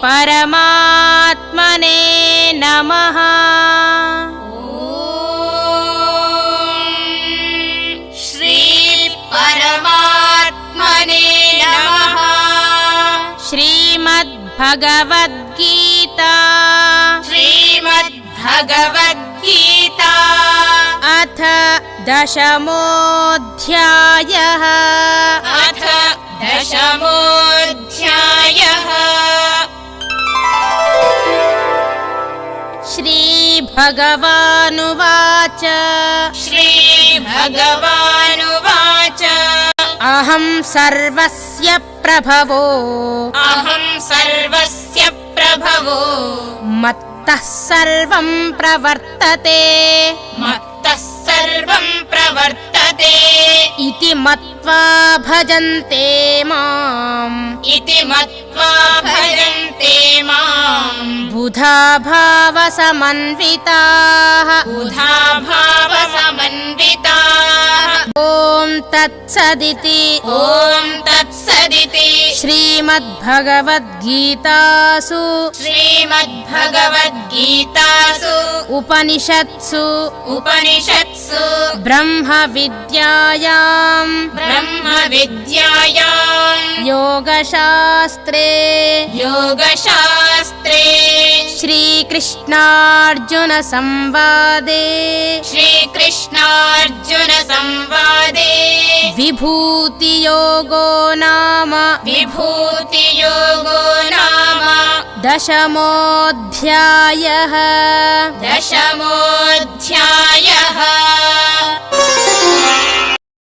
परमात्मने नमः। श्री परमात्मने नमः। श्रीमद्भगवद्गीता श्रीमद्भगवद्गीता अथ दशमोऽध्यायः। अथ दशमोऽध्यायः। श्रीभगवानुवाच श्रीभगवानुवाच अहं सर्वस्य प्रभवो अहं सर्वस्य प्रभवो मत्तः सर्वं प्रवर्तते मत्तः सर्वं प्रवर्तते इति मत्वा भजन्ते माम् इति मत्वा भजन्ते माम् बुधा भावसमन्विताः बुधा भावसमन्विताः। ॐ तत्सदिति ॐ तत्सदिति श्रीमद्भगवद्गीतासु श्रीमद्भगवद्गीतासु उपनिषत्सु उपनिषत्सु ब्रह्मविद्यायां ब्रह्मविद्यायां योगशास्त्रे योगशास्त्रे श्रीकृष्णार्जुनसंवादे श्रीकृष्णार्जुनसंवादे विभूतियोगो नाम विभूतियोगो नाम दशमोऽध्यायः। दशमोऽध्यायः।